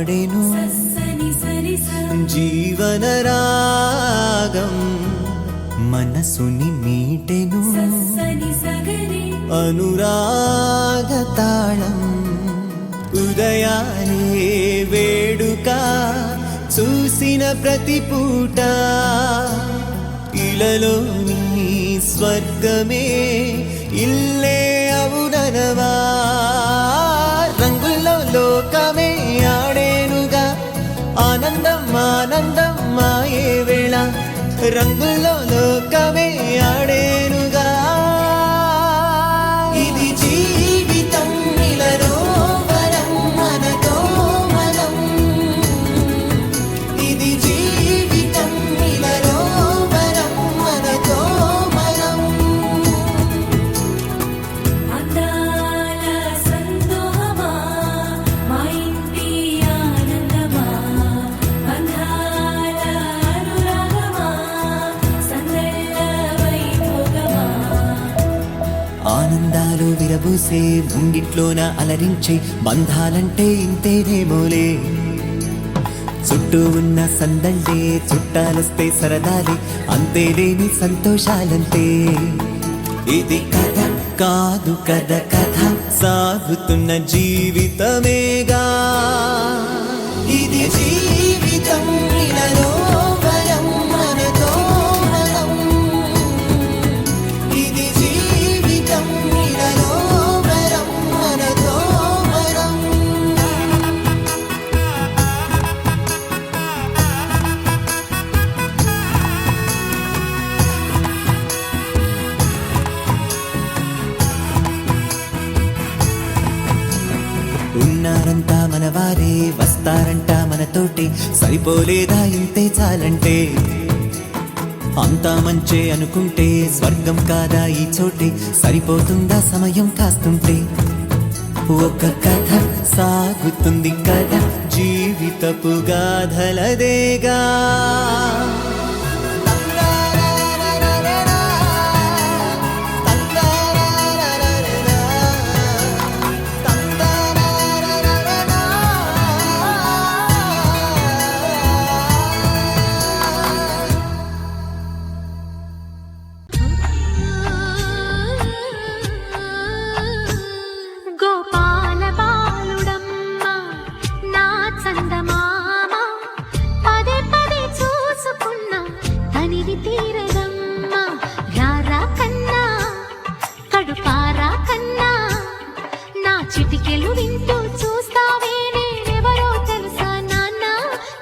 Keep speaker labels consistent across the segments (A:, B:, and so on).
A: పాడెను జీవన రాగం మనసుని మీటెను అనురాగ తాళం ఉదయాలే వేడుక చూసిన ప్రతి పూట ఇలలోని స్వర్గమే ఇల్లే అవుననవా రంగుల్లో లోకమే ఆడేనుగా ఆనందం ఆనందం మాయే వేళ రంగుల్లో లోకమే ఆడేనుగా ఇది జీవితం ఇలలో వరం మనతో మనం ఇది జీవితం ఇలలో వరం మనతో మనం
B: అందాల సంతోషమా మా ఇంటి ఆనందమా బంధాల అనురాగమా సందళ్ళ వైభోగమా
A: ఆనందాలు విరబూసే ముంగిట్లోన అలరించే బంధాలంటే ఇంతేనేమోలే చుట్టూ ఉన్న సందళ్ళే చుట్టాలొస్తే సరదాలే అంతేలేని సంతోషాలంతే ఇది కథ కాదు కథ కథ సాగుతున్న జీవితమేగా ఇది జీవితం ఇలలో వరం మనతో మనం ఇది జీవితం ఇలలో వరం మనతో మనం ఉన్నారంతా మనవారే వస్తారంట మనతోటి సరిపోలేదా ఇంతే చాలంటే అంతా మంచే అనుకుంటే స్వర్గం కాదా ఈ చోటే సరిపోతుందా సమయం కాస్తుంటే ఒక కథ సాగుతుంది కదా జీవితపు గాథలదేగా
B: గోపాల బాలుడమ్మ నా చందమామ పదే పదే చూసుకున్న తనివి తీరదమ్మ రారా కన్నా కడుపారా కన్నా నా చిటికెలు వింటూ చూస్తావే నేనెవరో తెలుసా నాన్న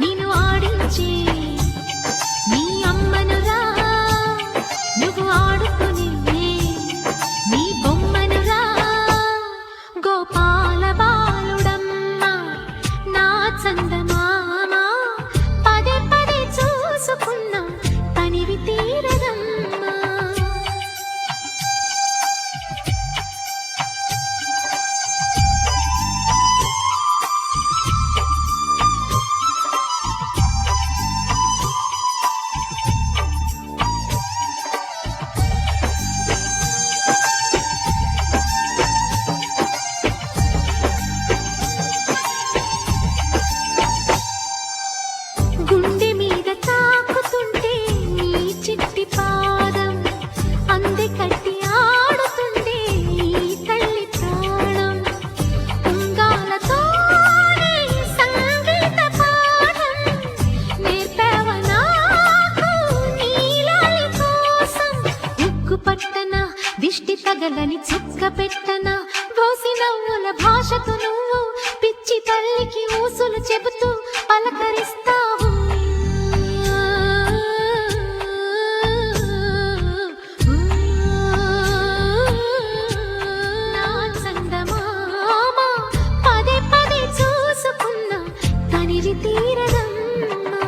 B: నేను ఆడించి నీ అమ్మనురా నువ్వు ఆడుకుని నీ బొమ్మనురా గోపాల బాలుడమ్మ నా చందమామ పదే పదే చూసుకున్న తనివి తీరదమ్మా గుండె మీద తాకుతుంటే నీ చిట్టి పాదం అంది కట్టి ఆడుతుండే ఈ తల్లి ప్రాణం ఉంగాలతోనే సంగీత పాఠం నేర్పావ నాకు నీలాలి కోసం ఉక్కు పట్టన దిష్టి తగలని చుక్క పెట్టన బోసి నవ్వుల భాషతో నువ్వు పిచ్చి తల్లికి ఊసులు చెబుతూ పలకరిస్తావు నా చందమామ పదే పదే చూసుకున్న తనివి తీరదమ్మా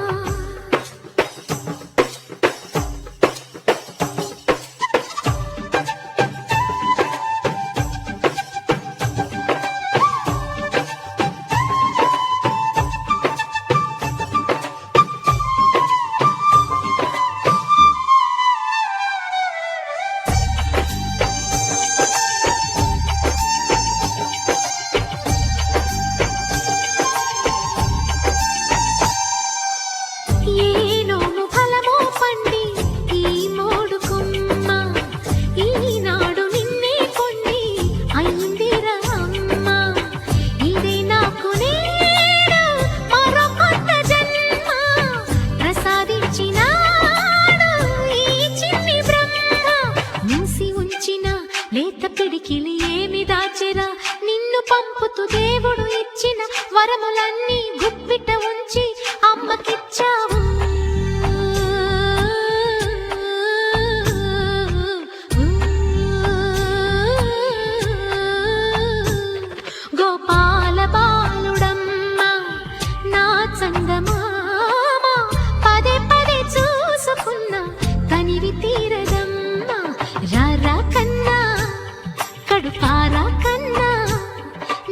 B: పారా కన్నా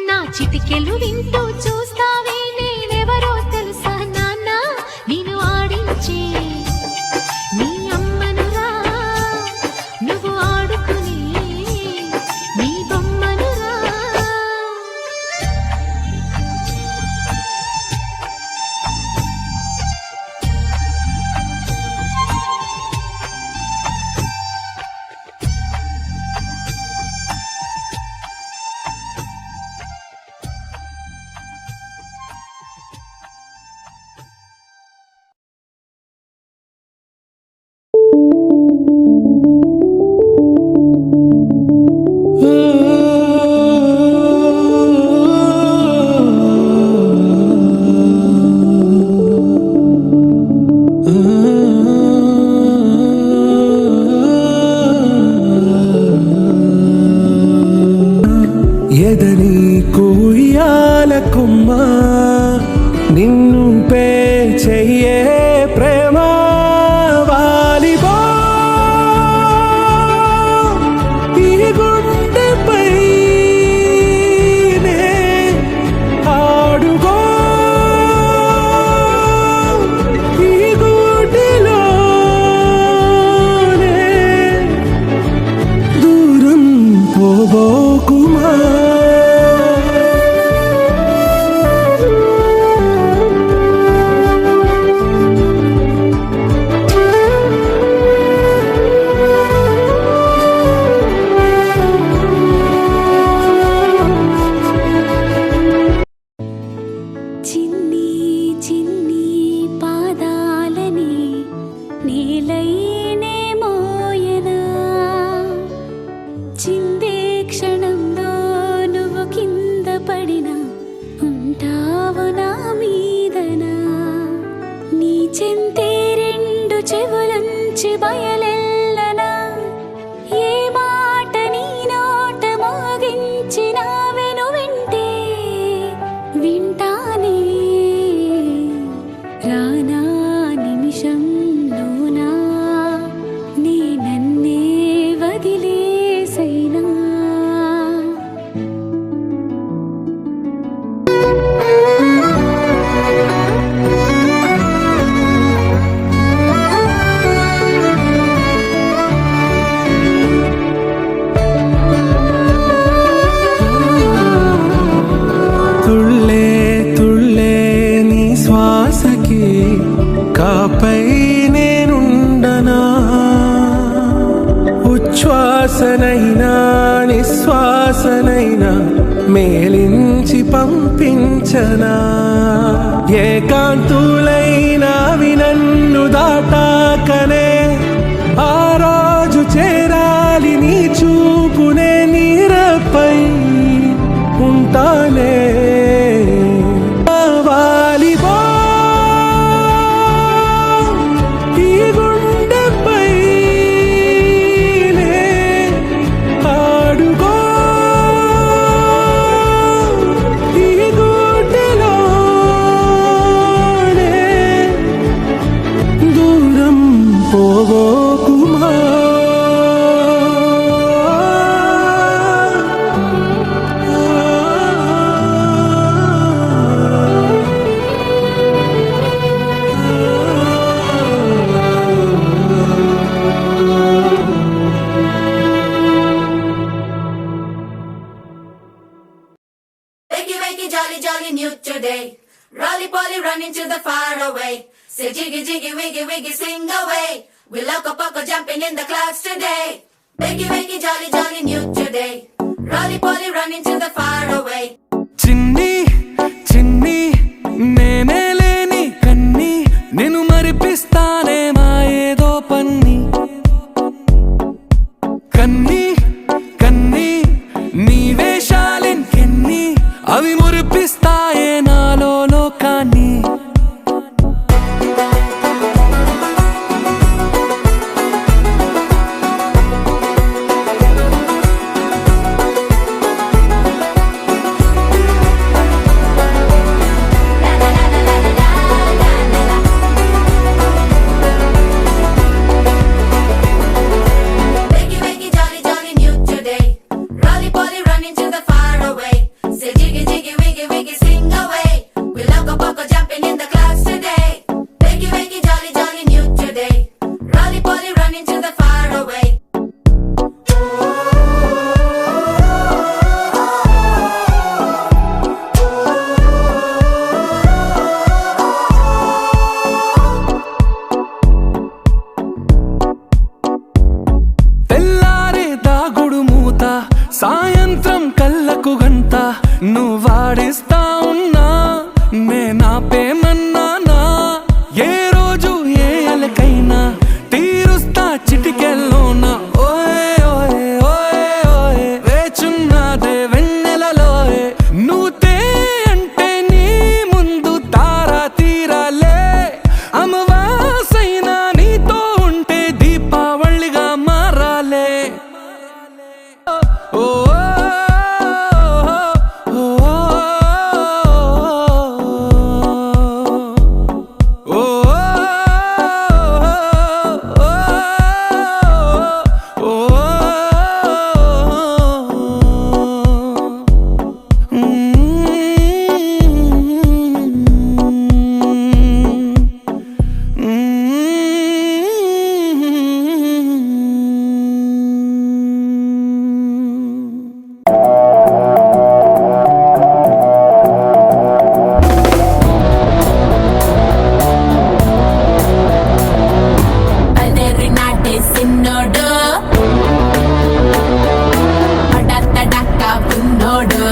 B: నా చిటికెలు వింటూ చూస్తావే నేనెవరో తెలుసా నాన్న నేను ఆడించే నీ అమ్మనురా నువ్వు ఆడుకునే నీ బొమ్మనురా
C: ఎదని కోయాల కొమ్మ నిన్ను పే చెయ్యే ప్రేమ వాలిబో ఈ గుండెపై నే ఆడుగో ఈ గుడిలోనే దూరం పోబోకుమా
B: చిన్ని చిన్ని పాదాలని నేలైనే మోయనా చిందే క్షణంలో నువ్వు కింద పడినా ఉంటావు నా మీదనా నీ చెంతే రెండు చెవులంచి బయలెల్లనా ఏ మాట నీ నోట మోగించినా వెను వింటే వింటానే రానా నిమిషంలోనా నీ నన్నే వదిలేసైనా
C: తుళ్ళే తుళ్ళే నీ శ్వాసకి కాపై నేనుండనా ఉచ్ఛ్వాసనైనా నిశ్వాసనైనా మేలించి పంపించనా ఏకాంతులైనవి నన్ను దాటాకనే ఆ రోజు చేరాలి నీ చూపునే నీరపై ఉంటానే వాలిబో ఈ గుండెపై నే ఆడుగో ఈ గుడిలోనే దూరం పోగోకుమా
D: Wakey, wakey, jolly, jolly, new today. Rolly poly, running to the far away. Say jiggy, jiggy, wiggy, wiggy, sing away. We loco poco jumping in the clouds today. Wakey, wakey, jolly, jolly, new today. Rolly poly, running to the far away.
C: చిన్ని చిన్ని నేనే లేని కన్ని నేను మరిపిస్తానే మా ఏదో పన్ని కన్ని కన్ని నీ వేషాలెన్కెన్ని అవి మురిపిస్తాయే నాలో లోకాన్ని
D: Wakey, wakey, jolly, jolly,
C: సాయంత్రం కళ్ళకు గంట నువ్వు వాడిస్తా ఉన్నా నేనాపేమన్నానా ఏ రోజు ఏ అలకైనా తీరుస్తా చిటికెల్లోన ఓయే ఓయే ఓయే ఓయే వేచున్నదే వెన్నెలలోయే నువ్వుతే అంటే నీ ముందు తారా తీరాలే అమవాసైనా నీతో ఉంటే దీపావళిగా మారాలే ఓ
D: బదరి నాటే సిన్నోడు పడతడక్క పున్నోడు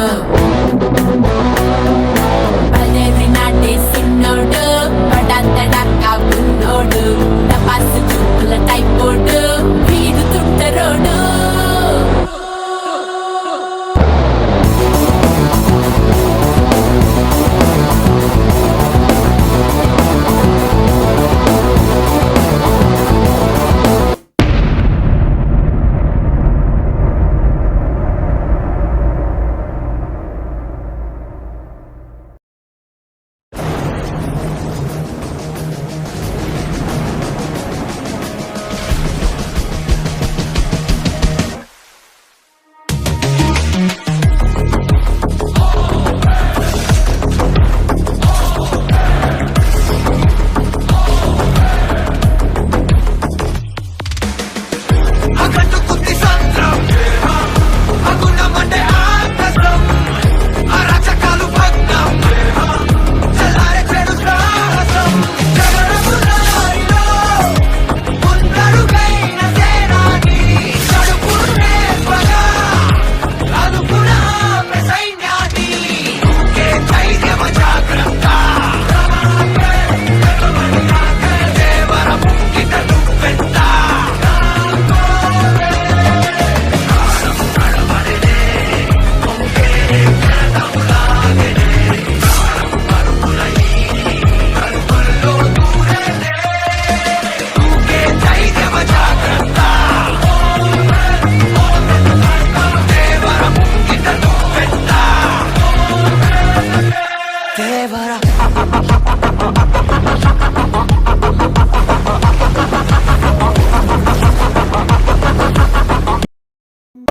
D: బదరి నాటే సిన్నోడు పడతడక్క పున్నోడు తపాసు చూపుల టైపోడు వీడు తుంటరోడు
C: దేవరా